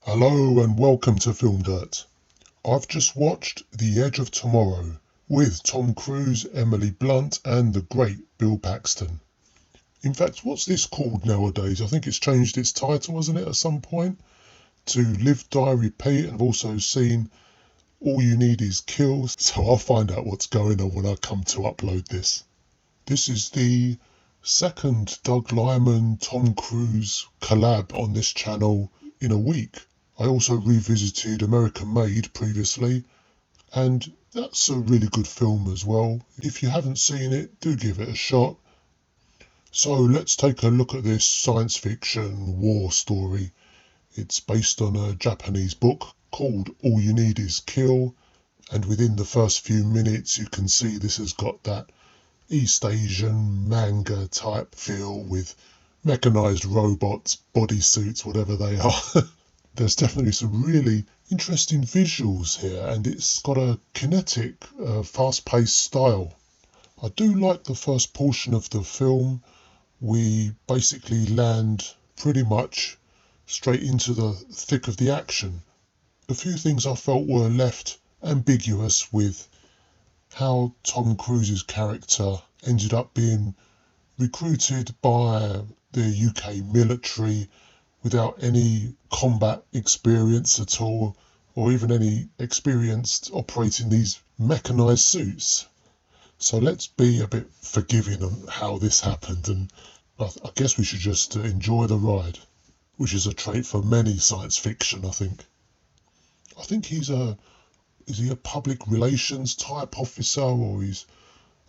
Hello and welcome to FilmDirt. I've just watched The Edge of Tomorrow with Tom Cruise, Emily Blunt and the great Bill Paxton. In fact, what's this called nowadays? I think it's changed its title, hasn't it, at some point? To Live, Die, Repeat, and I've also seen All You Need Is Kill, so I'll find out what's going on when I come to upload this. This is the second Doug Liman, Tom Cruise collab on this channel in a week. I also revisited American Made previously, and that's a really good film as well. If you haven't seen it, do give it a shot. So let's take a look at this science fiction war story. It's based on a Japanese book called All You Need Is Kill, and within the first few minutes you can see this has got that East Asian manga type feel with mechanized robots, bodysuits, whatever they are. There's definitely some really interesting visuals here, and it's got a kinetic, fast-paced style. I do like the first portion of the film. We basically land pretty much straight into the thick of the action. A few things I felt were left ambiguous with how Tom Cruise's character ended up being recruited by the UK military without any combat experience at all, or even any experience operating these mechanized suits. So let's be a bit forgiving on how this happened, and I guess we should just enjoy the ride, which is a trait for many science fiction, I think. I think is he a public relations type officer, or he's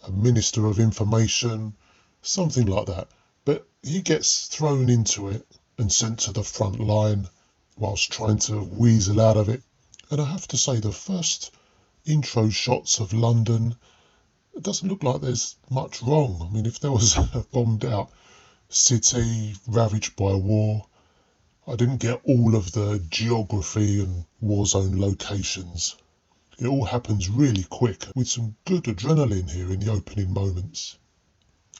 a minister of information, something like that. But he gets thrown into it and sent to the front line whilst trying to weasel out of it. And I have to say, the first intro shots of London, it doesn't look like there's much wrong. I mean, if there was a bombed out city ravaged by war, I didn't get all of the geography and war zone locations. It all happens really quick with some good adrenaline here in the opening moments.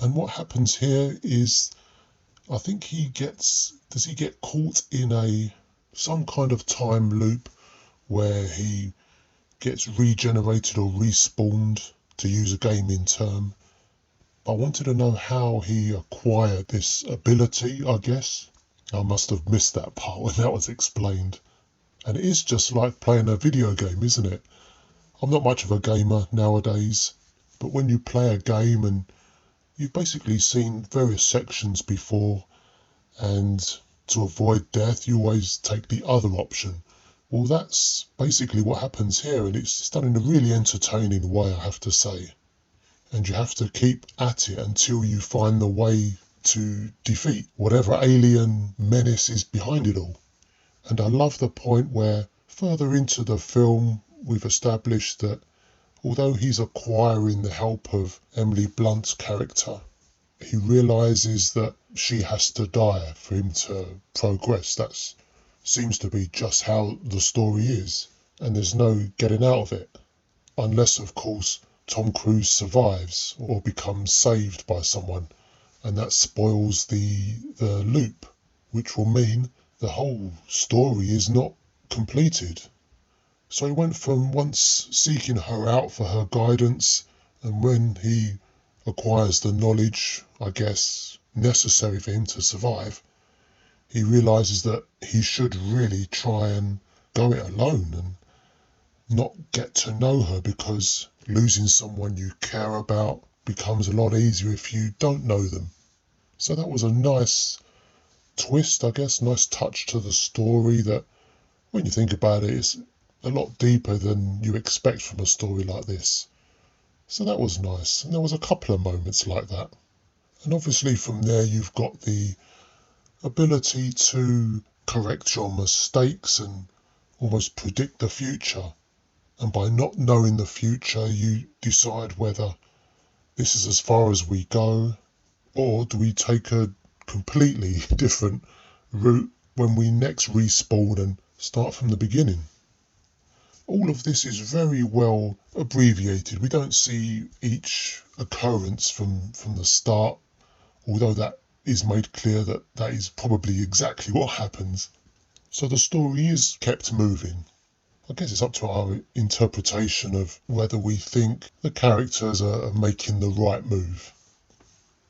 And what happens here is, I think does he get caught in some kind of time loop where he gets regenerated or respawned, to use a gaming term. I wanted to know how he acquired this ability, I guess. I must have missed that part when that was explained. And it is just like playing a video game, isn't it? I'm not much of a gamer nowadays, but when you play a game and you've basically seen various sections before, and to avoid death you always take the other option. Well, that's basically what happens here, and it's done in a really entertaining way, I have to say. And you have to keep at it until you find the way to defeat whatever alien menace is behind it all. And I love the point where further into the film we've established that although he's acquiring the help of Emily Blunt's character, he realises that she has to die for him to progress. That seems to be just how the story is, and there's no getting out of it. Unless, of course, Tom Cruise survives or becomes saved by someone, and that spoils the loop, which will mean the whole story is not completed. So he went from once seeking her out for her guidance, and when he acquires the knowledge, I guess, necessary for him to survive, he realises that he should really try and go it alone and not get to know her, because losing someone you care about becomes a lot easier if you don't know them. So that was a nice twist, I guess, nice touch to the story that, when you think about it, is a lot deeper than you expect from a story like this. So that was nice, and there was a couple of moments like that. And obviously from there you've got the ability to correct your mistakes and almost predict the future. And by not knowing the future, you decide whether this is as far as we go, or do we take a completely different route when we next respawn and start from the beginning. All of this is very well abbreviated. We don't see each occurrence from the start, although that is made clear that is probably exactly what happens. So the story is kept moving. I guess it's up to our interpretation of whether we think the characters are making the right move.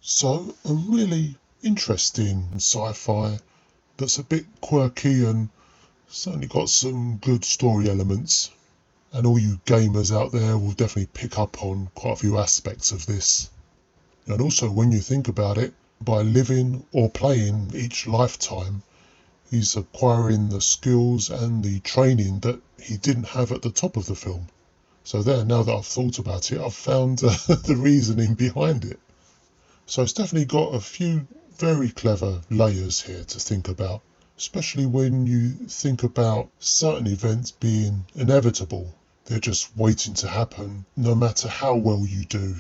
So a really interesting sci-fi that's a bit quirky and certainly got some good story elements. And all you gamers out there will definitely pick up on quite a few aspects of this. And also, when you think about it, by living or playing each lifetime, he's acquiring the skills and the training that he didn't have at the top of the film. So there, now that I've thought about it, I've found the reasoning behind it. So it's definitely got a few very clever layers here to think about, especially when you think about certain events being inevitable. They're just waiting to happen no matter how well you do.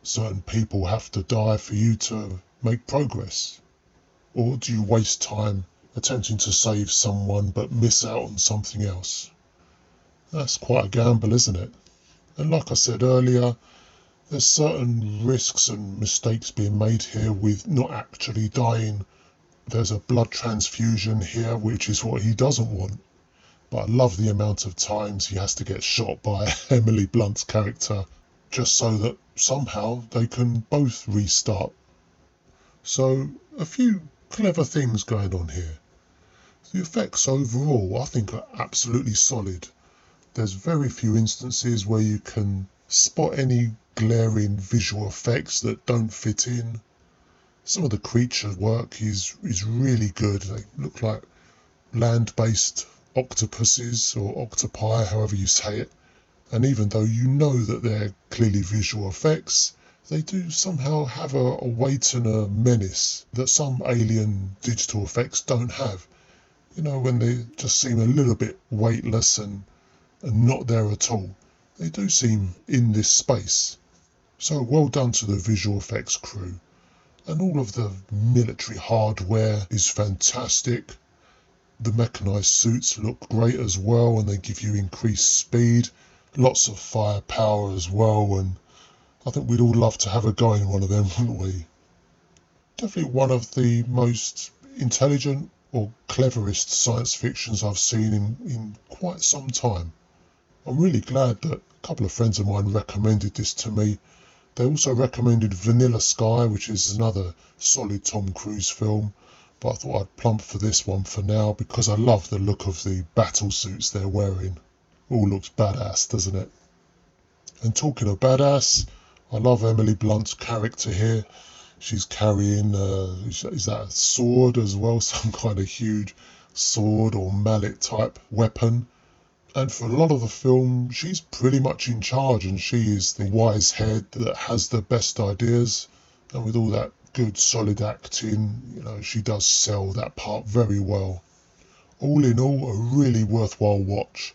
Certain people have to die for you to make progress. Or do you waste time attempting to save someone but miss out on something else? That's quite a gamble, isn't it? And like I said earlier, there's certain risks and mistakes being made here with not actually dying. There's a blood transfusion here, which is what he doesn't want. But I love the amount of times he has to get shot by Emily Blunt's character just so that somehow they can both restart. So a few clever things going on here. The effects overall I think are absolutely solid. There's very few instances where you can spot any glaring visual effects that don't fit in. Some of the creature work is really good. They look like land-based octopuses or octopi, however you say it. And even though you know that they're clearly visual effects, they do somehow have a weight and a menace that some alien digital effects don't have. You know, when they just seem a little bit weightless and not there at all. They do seem in this space. So well done to the visual effects crew. And all of the military hardware is fantastic. The mechanised suits look great as well, and they give you increased speed. Lots of firepower as well, and I think we'd all love to have a go in one of them, wouldn't we? Definitely one of the most intelligent or cleverest science fictions I've seen in quite some time. I'm really glad that a couple of friends of mine recommended this to me. They also recommended Vanilla Sky, which is another solid Tom Cruise film, but I thought I'd plump for this one for now because I love the look of the battle suits they're wearing. All looks badass, doesn't it? And talking of badass, I love Emily Blunt's character here. She's carrying, is that a sword as well? Some kind of huge sword or mallet type weapon. And for a lot of the film, she's pretty much in charge, and she is the wise head that has the best ideas. And with all that good solid acting, you know, she does sell that part very well. All in all, a really worthwhile watch.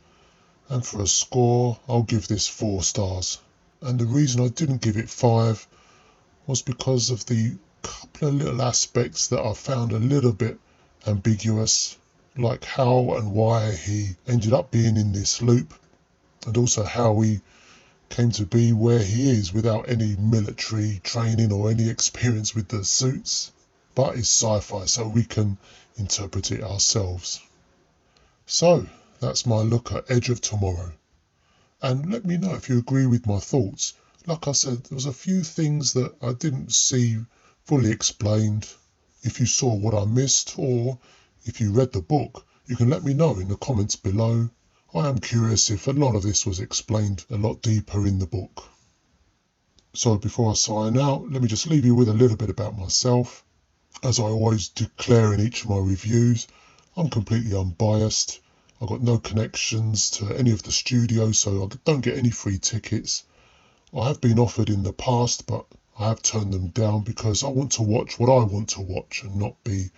And for a score, I'll give this 4 stars. And the reason I didn't give it 5 was because of the couple of little aspects that I found a little bit ambiguous, like how and why he ended up being in this loop, and also how he came to be where he is without any military training or any experience with the suits. But it's sci-fi, so we can interpret it ourselves. So that's my look at Edge of Tomorrow. And let me know if you agree with my thoughts. Like I said, there was a few things that I didn't see fully explained. If you saw what I missed, or if you read the book, you can let me know in the comments below. I am curious if a lot of this was explained a lot deeper in the book. So before I sign out, let me just leave you with a little bit about myself. As I always declare in each of my reviews, I'm completely unbiased. I've got no connections to any of the studios, so I don't get any free tickets. I have been offered in the past, but I have turned them down because I want to watch what I want to watch and not be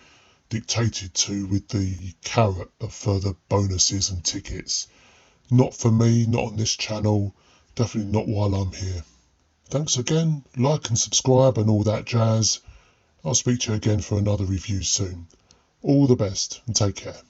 dictated to with the carrot of further bonuses and tickets. Not for me, not on this channel, definitely not while I'm here. Thanks again, like and subscribe and all that jazz. I'll speak to you again for another review soon. All the best and take care.